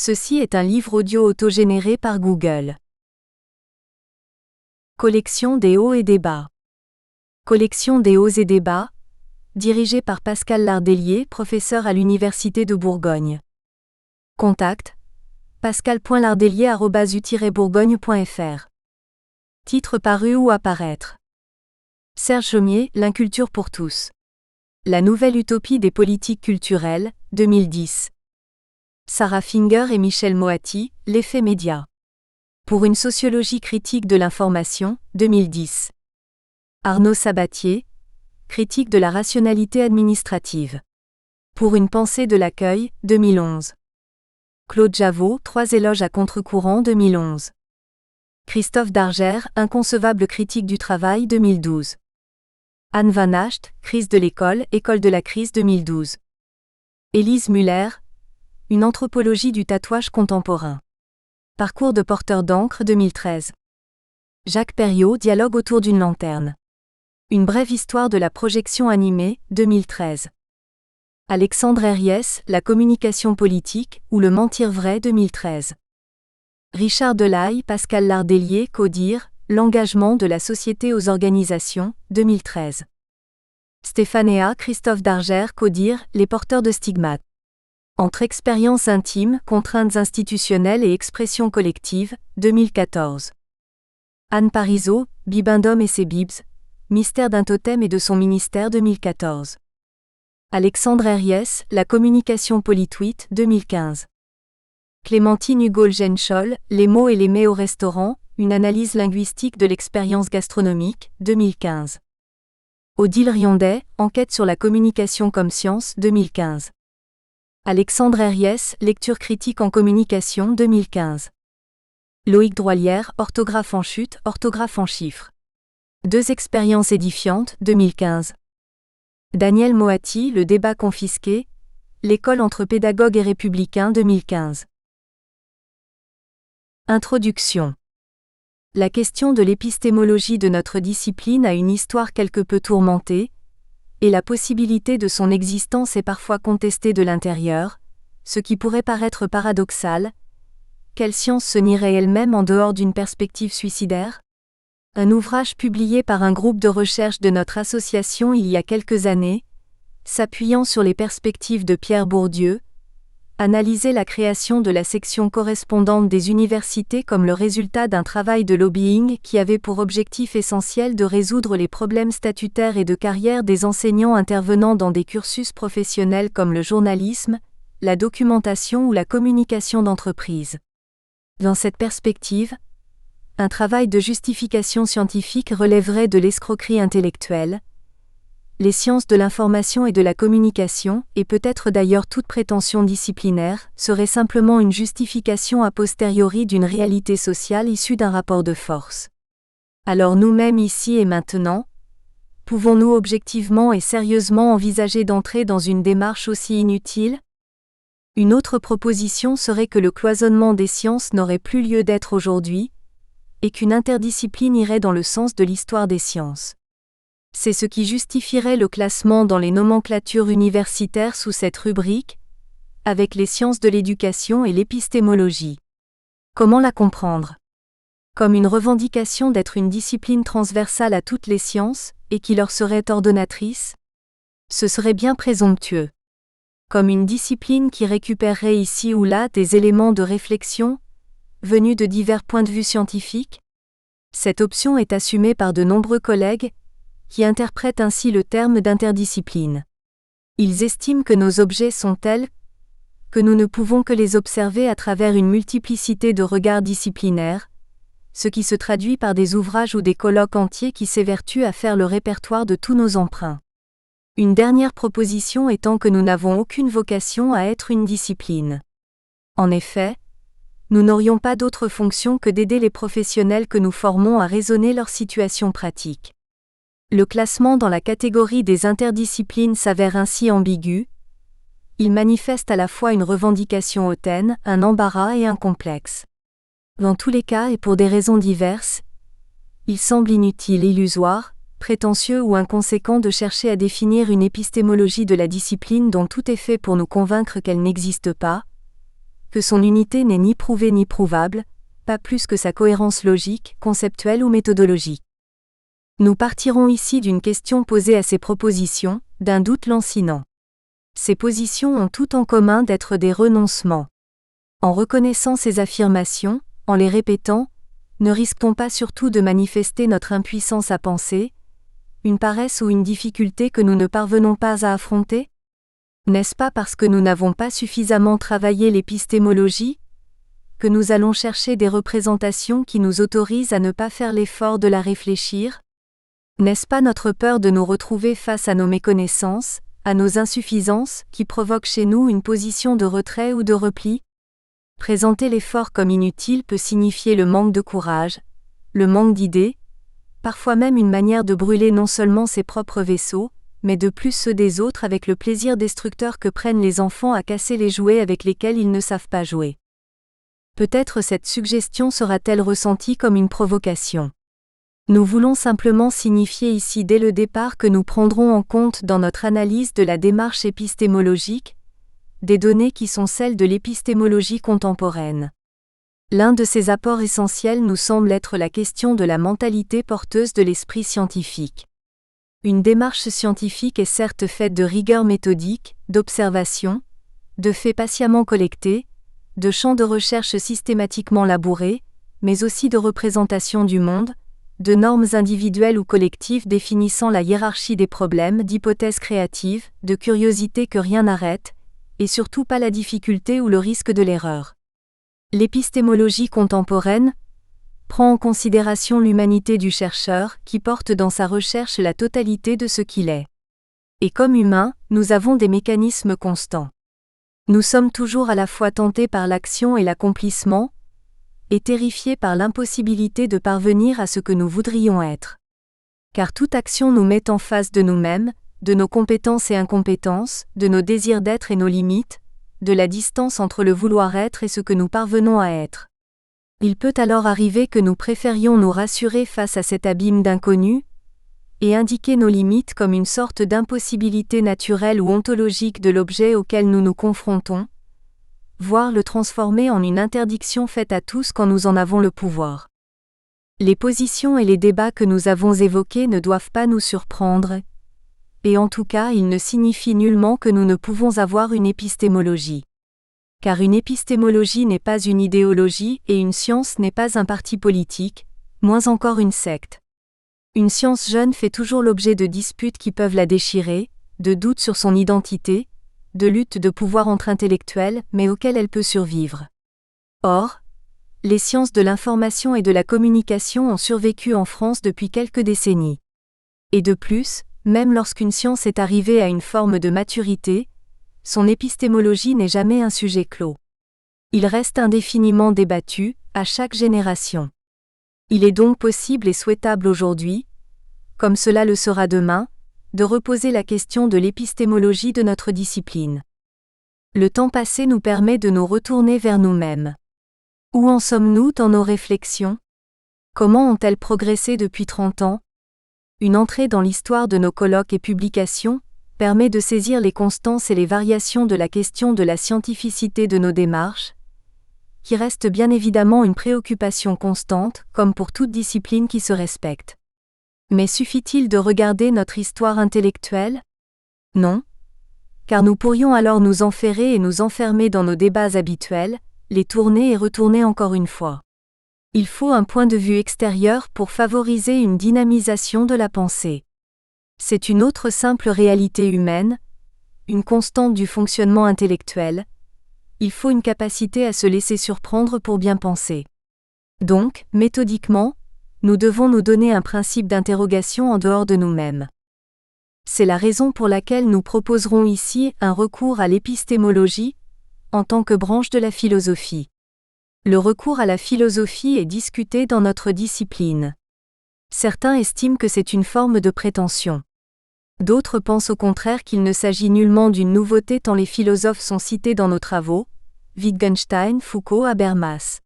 Ceci est un livre audio autogénéré par Google. Collection des hauts et des bas. Collection des hauts et des bas, dirigée par Pascal Lardelier, professeur à l'Université de Bourgogne. Contact: pascal.lardelier@u-bourgogne.fr. Titre paru ou apparaître. Serge Chaumier, L'inculture pour tous. La nouvelle utopie des politiques culturelles, 2010. Sarah Finger et Michel Moati, L'effet média. Pour une sociologie critique de l'information, 2010. Arnaud Sabatier, Critique de la rationalité administrative. Pour une pensée de l'accueil, 2011. Claude Javot, 3 éloges à contre-courant, 2011. Christophe Dargère, Inconcevable critique du travail, 2012. Anne Van Hacht, Crise de l'école, École de la crise, 2012. Élise Muller, Une anthropologie du tatouage contemporain. Parcours de porteur d'encre, 2013. Jacques Perriot, Dialogue autour d'une lanterne. Une brève histoire de la projection animée, 2013. Alexandre Herriès, La communication politique, ou le mentir vrai, 2013. Richard Delahaye, Pascal Lardelier, Codir, L'engagement de la société aux organisations, 2013. Stéphane, Christophe Dargère, Codir, Les porteurs de stigmates. Entre expériences intimes, contraintes institutionnelles et expression collective, 2014. Anne Parisot, Bibendum et ses Bibs, Mystère d'un totem et de son ministère, 2014. Alexandre Herriès, La communication politweet, 2015. Clémentine Hugo-Genschol, Les mots et les mets au restaurant, une analyse linguistique de l'expérience gastronomique, 2015. Odile Riondet, Enquête sur la communication comme science, 2015. Alexandre Herriès, Lecture critique en communication, 2015. Loïc Droilière, Orthographe en chute, orthographe en chiffres. 2 expériences édifiantes, 2015. Daniel Moati, Le débat confisqué, L'école entre pédagogues et républicains, 2015. Introduction. La question de l'épistémologie de notre discipline a une histoire quelque peu tourmentée, et la possibilité de son existence est parfois contestée de l'intérieur, ce qui pourrait paraître paradoxal. Quelle science se nierait elle-même en dehors d'une perspective suicidaire ? Un ouvrage publié par un groupe de recherche de notre association il y a quelques années, s'appuyant sur les perspectives de Pierre Bourdieu, analysait la création de la section correspondante des universités comme le résultat d'un travail de lobbying qui avait pour objectif essentiel de résoudre les problèmes statutaires et de carrière des enseignants intervenant dans des cursus professionnels comme le journalisme, la documentation ou la communication d'entreprise. Dans cette perspective, un travail de justification scientifique relèverait de l'escroquerie intellectuelle. Les sciences de l'information et de la communication, et peut-être d'ailleurs toute prétention disciplinaire, seraient simplement une justification a posteriori d'une réalité sociale issue d'un rapport de force. Alors nous-mêmes ici et maintenant, pouvons-nous objectivement et sérieusement envisager d'entrer dans une démarche aussi inutile ? Une autre proposition serait que le cloisonnement des sciences n'aurait plus lieu d'être aujourd'hui, et qu'une interdiscipline irait dans le sens de l'histoire des sciences. C'est ce qui justifierait le classement dans les nomenclatures universitaires sous cette rubrique, avec les sciences de l'éducation et l'épistémologie. Comment la comprendre ? Comme une revendication d'être une discipline transversale à toutes les sciences, et qui leur serait ordonnatrice ? Ce serait bien présomptueux. Comme une discipline qui récupérerait ici ou là des éléments de réflexion, venus de divers points de vue scientifiques ? Cette option est assumée par de nombreux collègues, qui interprètent ainsi le terme d'interdiscipline. Ils estiment que nos objets sont tels que nous ne pouvons que les observer à travers une multiplicité de regards disciplinaires, ce qui se traduit par des ouvrages ou des colloques entiers qui s'évertuent à faire le répertoire de tous nos emprunts. Une dernière proposition étant que nous n'avons aucune vocation à être une discipline. En effet, nous n'aurions pas d'autre fonction que d'aider les professionnels que nous formons à raisonner leur situation pratique. Le classement dans la catégorie des interdisciplines s'avère ainsi ambigu. Il manifeste à la fois une revendication hautaine, un embarras et un complexe. Dans tous les cas et pour des raisons diverses, il semble inutile, illusoire, prétentieux ou inconséquent de chercher à définir une épistémologie de la discipline dont tout est fait pour nous convaincre qu'elle n'existe pas, que son unité n'est ni prouvée ni prouvable, pas plus que sa cohérence logique, conceptuelle ou méthodologique. Nous partirons ici d'une question posée à ces propositions, d'un doute lancinant. Ces positions ont tout en commun d'être des renoncements. En reconnaissant ces affirmations, en les répétant, ne risque-t-on pas surtout de manifester notre impuissance à penser, une paresse ou une difficulté que nous ne parvenons pas à affronter ? N'est-ce pas parce que nous n'avons pas suffisamment travaillé l'épistémologie que nous allons chercher des représentations qui nous autorisent à ne pas faire l'effort de la réfléchir ? N'est-ce pas notre peur de nous retrouver face à nos méconnaissances, à nos insuffisances, qui provoque chez nous une position de retrait ou de repli ? Présenter l'effort comme inutile peut signifier le manque de courage, le manque d'idées, parfois même une manière de brûler non seulement ses propres vaisseaux, mais de plus ceux des autres avec le plaisir destructeur que prennent les enfants à casser les jouets avec lesquels ils ne savent pas jouer. Peut-être cette suggestion sera-t-elle ressentie comme une provocation. Nous voulons simplement signifier ici dès le départ que nous prendrons en compte dans notre analyse de la démarche épistémologique des données qui sont celles de l'épistémologie contemporaine. L'un de ces apports essentiels nous semble être la question de la mentalité porteuse de l'esprit scientifique. Une démarche scientifique est certes faite de rigueur méthodique, d'observation, de faits patiemment collectés, de champs de recherche systématiquement labourés, mais aussi de représentation du monde, de normes individuelles ou collectives définissant la hiérarchie des problèmes, d'hypothèses créatives, de curiosité que rien n'arrête, et surtout pas la difficulté ou le risque de l'erreur. L'épistémologie contemporaine prend en considération l'humanité du chercheur qui porte dans sa recherche la totalité de ce qu'il est. Et comme humains, nous avons des mécanismes constants. Nous sommes toujours à la fois tentés par l'action et l'accomplissement, et terrifiés par l'impossibilité de parvenir à ce que nous voudrions être. Car toute action nous met en face de nous-mêmes, de nos compétences et incompétences, de nos désirs d'être et nos limites, de la distance entre le vouloir être et ce que nous parvenons à être. Il peut alors arriver que nous préférions nous rassurer face à cet abîme d'inconnu, et indiquer nos limites comme une sorte d'impossibilité naturelle ou ontologique de l'objet auquel nous nous confrontons, voire le transformer en une interdiction faite à tous quand nous en avons le pouvoir. Les positions et les débats que nous avons évoqués ne doivent pas nous surprendre, et en tout cas ils ne signifient nullement que nous ne pouvons avoir une épistémologie. Car une épistémologie n'est pas une idéologie et une science n'est pas un parti politique, moins encore une secte. Une science jeune fait toujours l'objet de disputes qui peuvent la déchirer, de doutes sur son identité, de luttes de pouvoir entre intellectuels, mais auxquelles elle peut survivre. Or, les sciences de l'information et de la communication ont survécu en France depuis quelques décennies. Et de plus, même lorsqu'une science est arrivée à une forme de maturité, son épistémologie n'est jamais un sujet clos. Il reste indéfiniment débattu, à chaque génération. Il est donc possible et souhaitable aujourd'hui, comme cela le sera demain, de reposer la question de l'épistémologie de notre discipline. Le temps passé nous permet de nous retourner vers nous-mêmes. Où en sommes-nous dans nos réflexions ? Comment ont-elles progressé depuis 30 ans ? Une entrée dans l'histoire de nos colloques et publications permet de saisir les constances et les variations de la question de la scientificité de nos démarches, qui reste bien évidemment une préoccupation constante, comme pour toute discipline qui se respecte. Mais suffit-il de regarder notre histoire intellectuelle ? Non. Car nous pourrions alors nous enferrer et nous enfermer dans nos débats habituels, les tourner et retourner encore une fois. Il faut un point de vue extérieur pour favoriser une dynamisation de la pensée. C'est une autre simple réalité humaine, une constante du fonctionnement intellectuel. Il faut une capacité à se laisser surprendre pour bien penser. Donc, méthodiquement, nous devons nous donner un principe d'interrogation en dehors de nous-mêmes. C'est la raison pour laquelle nous proposerons ici un recours à l'épistémologie, en tant que branche de la philosophie. Le recours à la philosophie est discuté dans notre discipline. Certains estiment que c'est une forme de prétention. D'autres pensent au contraire qu'il ne s'agit nullement d'une nouveauté tant les philosophes sont cités dans nos travaux, Wittgenstein, Foucault, Habermas.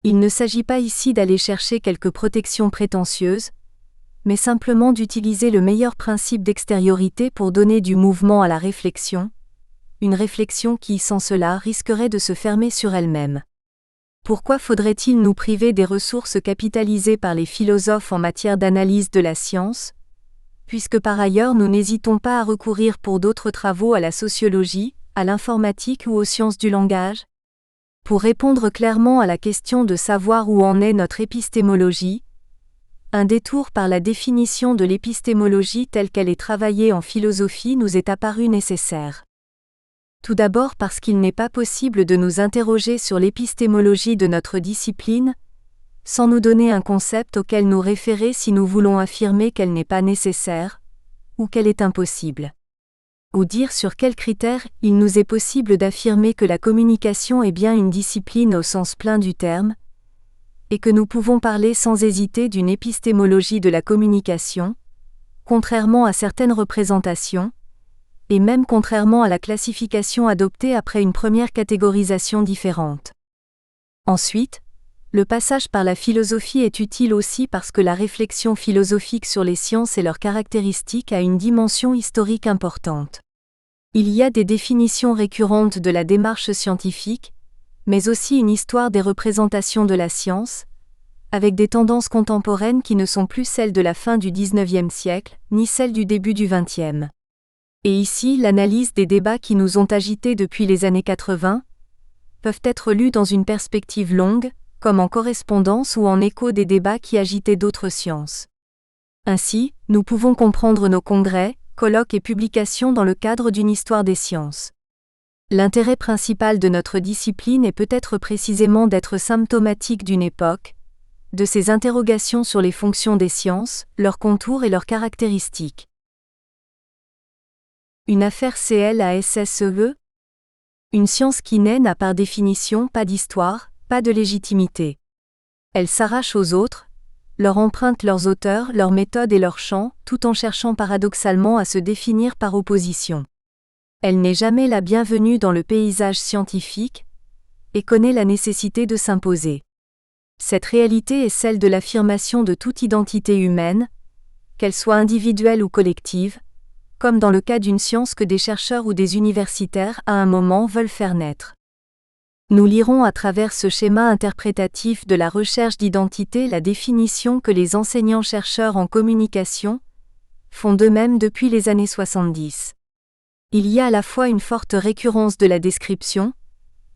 Il ne s'agit pas ici d'aller chercher quelque protection prétentieuse, mais simplement d'utiliser le meilleur principe d'extériorité pour donner du mouvement à la réflexion, une réflexion qui, sans cela, risquerait de se fermer sur elle-même. Pourquoi faudrait-il nous priver des ressources capitalisées par les philosophes en matière d'analyse de la science, puisque par ailleurs nous n'hésitons pas à recourir pour d'autres travaux à la sociologie, à l'informatique ou aux sciences du langage? Pour répondre clairement à la question de savoir où en est notre épistémologie, un détour par la définition de l'épistémologie telle qu'elle est travaillée en philosophie nous est apparu nécessaire. Tout d'abord parce qu'il n'est pas possible de nous interroger sur l'épistémologie de notre discipline, sans nous donner un concept auquel nous référer si nous voulons affirmer qu'elle n'est pas nécessaire, ou qu'elle est impossible. Ou dire sur quels critères il nous est possible d'affirmer que la communication est bien une discipline au sens plein du terme, et que nous pouvons parler sans hésiter d'une épistémologie de la communication, contrairement à certaines représentations, et même contrairement à la classification adoptée après une première catégorisation différente. Ensuite, le passage par la philosophie est utile aussi parce que la réflexion philosophique sur les sciences et leurs caractéristiques a une dimension historique importante. Il y a des définitions récurrentes de la démarche scientifique, mais aussi une histoire des représentations de la science, avec des tendances contemporaines qui ne sont plus celles de la fin du XIXe siècle, ni celles du début du XXe. Et ici, l'analyse des débats qui nous ont agités depuis les années 80 peuvent être lus dans une perspective longue, comme en correspondance ou en écho des débats qui agitaient d'autres sciences. Ainsi, nous pouvons comprendre nos congrès, colloques et publications dans le cadre d'une histoire des sciences. L'intérêt principal de notre discipline est peut-être précisément d'être symptomatique d'une époque, de ses interrogations sur les fonctions des sciences, leurs contours et leurs caractéristiques. Une affaire CLASSEE. Une science qui naît n'a par définition pas d'histoire, pas de légitimité. Elle s'arrache aux autres, leur emprunte leurs auteurs, leurs méthodes et leurs champs, tout en cherchant paradoxalement à se définir par opposition. Elle n'est jamais la bienvenue dans le paysage scientifique, et connaît la nécessité de s'imposer. Cette réalité est celle de l'affirmation de toute identité humaine, qu'elle soit individuelle ou collective, comme dans le cas d'une science que des chercheurs ou des universitaires à un moment veulent faire naître. Nous lirons à travers ce schéma interprétatif de la recherche d'identité la définition que les enseignants-chercheurs en communication font d'eux-mêmes depuis les années 70. Il y a à la fois une forte récurrence de la description,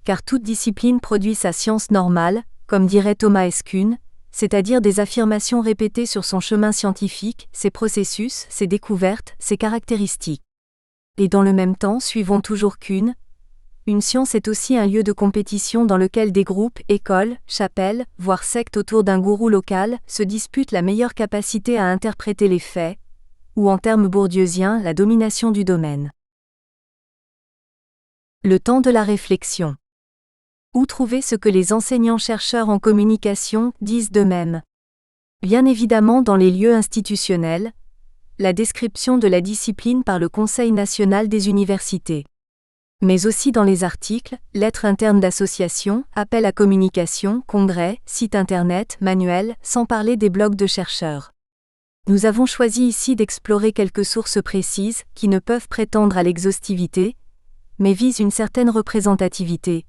car toute discipline produit sa science normale, comme dirait Thomas Kuhn, c'est-à-dire des affirmations répétées sur son chemin scientifique, ses processus, ses découvertes, ses caractéristiques. Et dans le même temps, suivons toujours Kuhn, une science est aussi un lieu de compétition dans lequel des groupes, écoles, chapelles, voire sectes autour d'un gourou local, se disputent la meilleure capacité à interpréter les faits, ou en termes bourdieusiens, la domination du domaine. Le temps de la réflexion. Où trouver ce que les enseignants-chercheurs en communication disent d'eux-mêmes? Bien évidemment dans les lieux institutionnels, la description de la discipline par le Conseil national des universités. Mais aussi dans les articles, lettres internes d'associations, appels à communication, congrès, sites internet, manuels, sans parler des blogs de chercheurs. Nous avons choisi ici d'explorer quelques sources précises qui ne peuvent prétendre à l'exhaustivité, mais visent une certaine représentativité.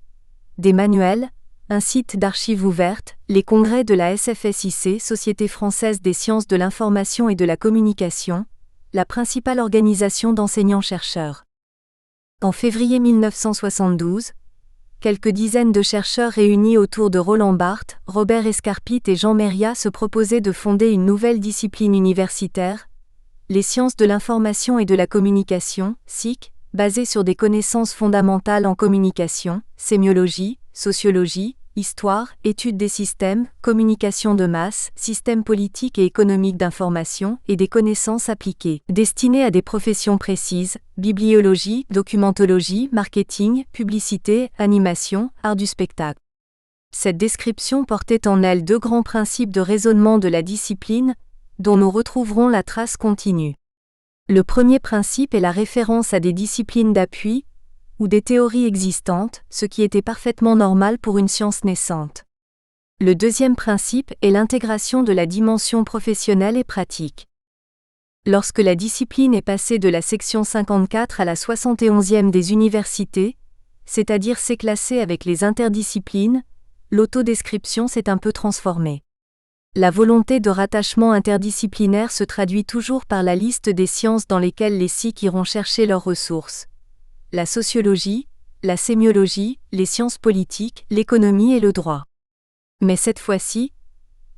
Des manuels, un site d'archives ouvertes, les congrès de la SFSIC, Société française des sciences de l'information et de la communication, la principale organisation d'enseignants-chercheurs. En février 1972, quelques dizaines de chercheurs réunis autour de Roland Barthes, Robert Escarpit et Jean Méria se proposaient de fonder une nouvelle discipline universitaire, les sciences de l'information et de la communication, SIC, basée sur des connaissances fondamentales en communication, sémiologie, sociologie, histoire, étude des systèmes, communication de masse, systèmes politiques et économiques d'information et des connaissances appliquées, destinées à des professions précises, bibliologie, documentologie, marketing, publicité, animation, art du spectacle. Cette description portait en elle deux grands principes de raisonnement de la discipline, dont nous retrouverons la trace continue. Le premier principe est la référence à des disciplines d'appui, ou des théories existantes, ce qui était parfaitement normal pour une science naissante. Le deuxième principe est l'intégration de la dimension professionnelle et pratique. Lorsque la discipline est passée de la section 54 à la 71e des universités, c'est-à-dire s'est classée avec les interdisciplines, l'autodescription s'est un peu transformée. La volonté de rattachement interdisciplinaire se traduit toujours par la liste des sciences dans lesquelles les SIC iront chercher leurs ressources. La sociologie, la sémiologie, les sciences politiques, l'économie et le droit. Mais cette fois-ci,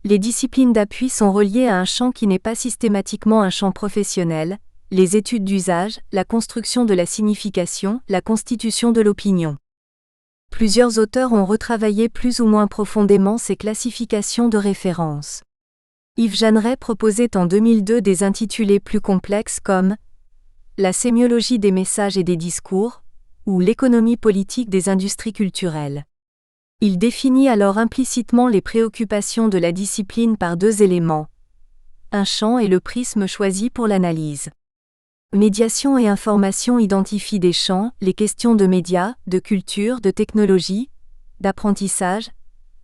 les disciplines d'appui sont reliées à un champ qui n'est pas systématiquement un champ professionnel, les études d'usage, la construction de la signification, la constitution de l'opinion. Plusieurs auteurs ont retravaillé plus ou moins profondément ces classifications de référence. Yves Jeanneret proposait en 2002 des intitulés plus complexes comme « La sémiologie des messages et des discours » ou « L'économie politique des industries culturelles ». Il définit alors implicitement les préoccupations de la discipline par deux éléments, un champ et le prisme choisi pour l'analyse. Médiation et information identifient des champs, les questions de médias, de culture, de technologie, d'apprentissage,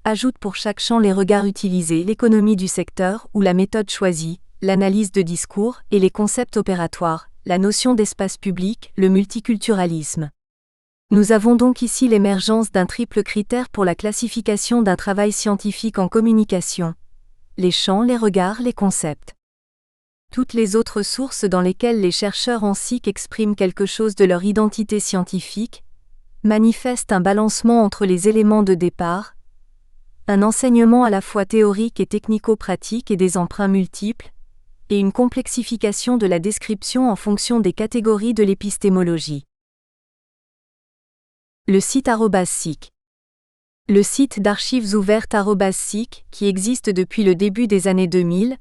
ajoutent pour chaque champ les regards utilisés, l'économie du secteur ou la méthode choisie, l'analyse de discours et les concepts opératoires, la notion d'espace public, le multiculturalisme. Nous avons donc ici l'émergence d'un triple critère pour la classification d'un travail scientifique en communication. Les champs, les regards, les concepts. Toutes les autres sources dans lesquelles les chercheurs en SIC expriment quelque chose de leur identité scientifique manifestent un balancement entre les éléments de départ, un enseignement à la fois théorique et technico-pratique et des emprunts multiples, et une complexification de la description en fonction des catégories de l'épistémologie. Le site @SIC. Le site d'archives ouvertes @SIC, qui existe depuis le début des années 2000,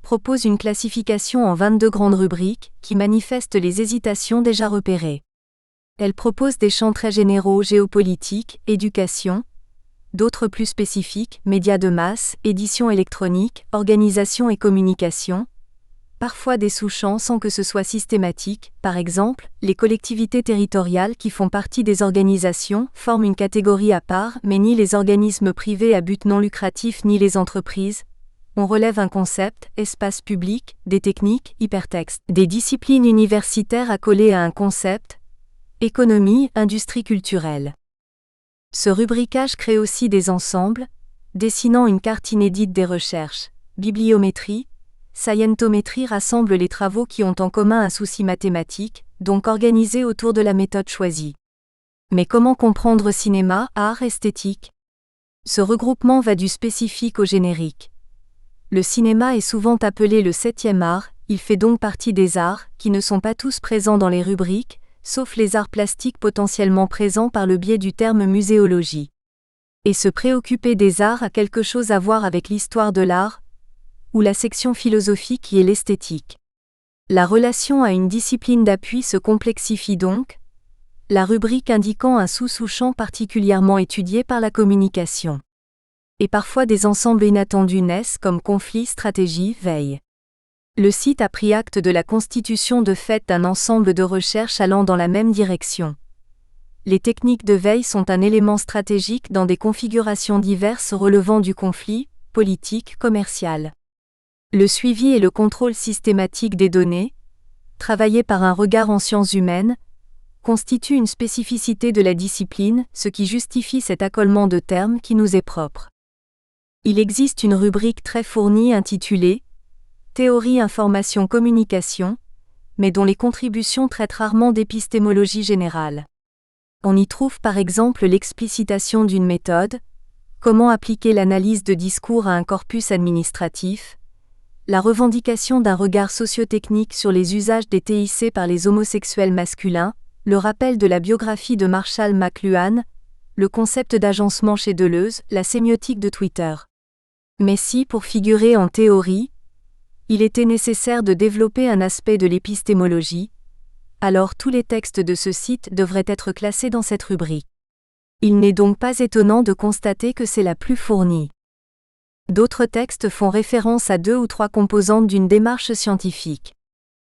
propose une classification en 22 grandes rubriques qui manifestent les hésitations déjà repérées. Elle propose des champs très généraux, géopolitique, éducation, d'autres plus spécifiques, médias de masse, édition électronique, organisation et communication, parfois des sous-champs sans que ce soit systématique, par exemple, les collectivités territoriales qui font partie des organisations forment une catégorie à part, mais ni les organismes privés à but non lucratif ni les entreprises. On relève un concept, espace public, des techniques, hypertexte, des disciplines universitaires accolées à un concept, économie, industrie culturelle. Ce rubricage crée aussi des ensembles, dessinant une carte inédite des recherches, bibliométrie, scientométrie rassemble les travaux qui ont en commun un souci mathématique, donc organisés autour de la méthode choisie. Mais comment comprendre cinéma, art, esthétique ? Ce regroupement va du spécifique au générique. Le cinéma est souvent appelé le 7e art, il fait donc partie des arts, qui ne sont pas tous présents dans les rubriques, sauf les arts plastiques potentiellement présents par le biais du terme muséologie. Et se préoccuper des arts a quelque chose à voir avec l'histoire de l'art, ou la section philosophique qui est l'esthétique. La relation à une discipline d'appui se complexifie donc, la rubrique indiquant un sous-champ particulièrement étudié par la communication. Et parfois des ensembles inattendus naissent comme conflit, stratégie, veille. Le site a pris acte de la constitution de fait d'un ensemble de recherches allant dans la même direction. Les techniques de veille sont un élément stratégique dans des configurations diverses relevant du conflit, politique, commercial. Le suivi et le contrôle systématique des données, travaillé par un regard en sciences humaines, constitue une spécificité de la discipline, ce qui justifie cet accolement de termes qui nous est propre. Il existe une rubrique très fournie intitulée « Théorie, information, communication », mais dont les contributions traitent rarement d'épistémologie générale. On y trouve par exemple l'explicitation d'une méthode, comment appliquer l'analyse de discours à un corpus administratif, la revendication d'un regard sociotechnique sur les usages des TIC par les homosexuels masculins, le rappel de la biographie de Marshall McLuhan, le concept d'agencement chez Deleuze, la sémiotique de Twitter. Mais si, pour figurer en théorie, il était nécessaire de développer un aspect de l'épistémologie, alors tous les textes de ce site devraient être classés dans cette rubrique. Il n'est donc pas étonnant de constater que c'est la plus fournie. D'autres textes font référence à 2 ou 3 composantes d'une démarche scientifique.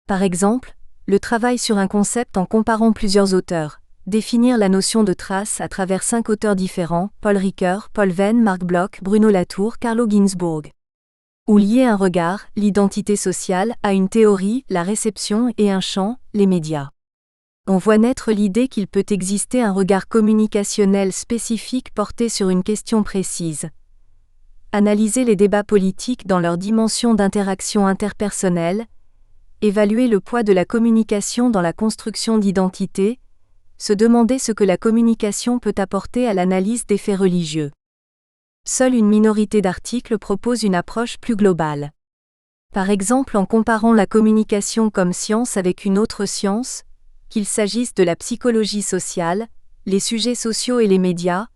Par exemple, le travail sur un concept en comparant plusieurs auteurs, définir la notion de trace à travers 5 auteurs différents, Paul Ricoeur, Paul Venn, Marc Bloch, Bruno Latour, Carlo Ginzburg. Ou lier un regard, l'identité sociale, à une théorie, la réception, et un champ, les médias. On voit naître l'idée qu'il peut exister un regard communicationnel spécifique porté sur une question précise. Analyser les débats politiques dans leur dimension d'interaction interpersonnelle, évaluer le poids de la communication dans la construction d'identité, se demander ce que la communication peut apporter à l'analyse des faits religieux. Seule une minorité d'articles propose une approche plus globale. Par exemple en comparant la communication comme science avec une autre science, qu'il s'agisse de la psychologie sociale, les sujets sociaux et les médias,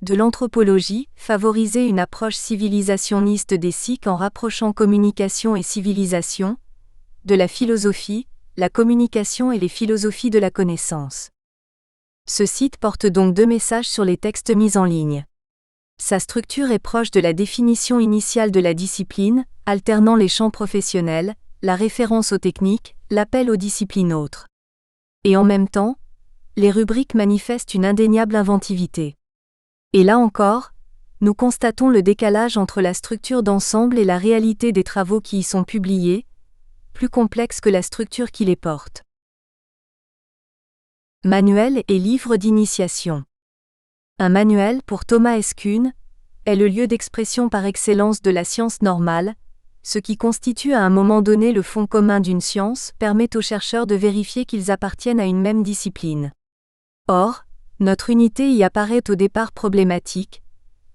de l'anthropologie, favoriser une approche civilisationniste des Sikhs en rapprochant communication et civilisation, de la philosophie, la communication et les philosophies de la connaissance. Ce site porte donc 2 messages sur les textes mis en ligne. Sa structure est proche de la définition initiale de la discipline, alternant les champs professionnels, la référence aux techniques, l'appel aux disciplines autres. Et en même temps, les rubriques manifestent une indéniable inventivité. Et là encore, nous constatons le décalage entre la structure d'ensemble et la réalité des travaux qui y sont publiés, plus complexe que la structure qui les porte. Manuel et livre d'initiation. Un manuel, pour Thomas S. Kuhn, est le lieu d'expression par excellence de la science normale, ce qui constitue à un moment donné le fond commun d'une science, permet aux chercheurs de vérifier qu'ils appartiennent à une même discipline. Or, notre unité y apparaît au départ problématique,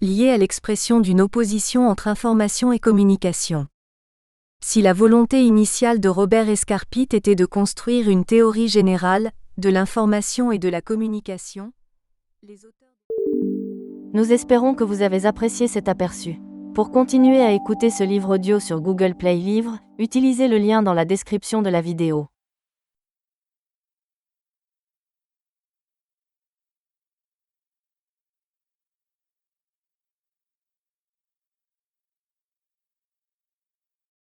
liée à l'expression d'une opposition entre information et communication. Si la volonté initiale de Robert Escarpit était de construire une théorie générale de l'information et de la communication, les auteurs... Nous espérons que vous avez apprécié cet aperçu. Pour continuer à écouter ce livre audio sur Google Play Livres, utilisez le lien dans la description de la vidéo.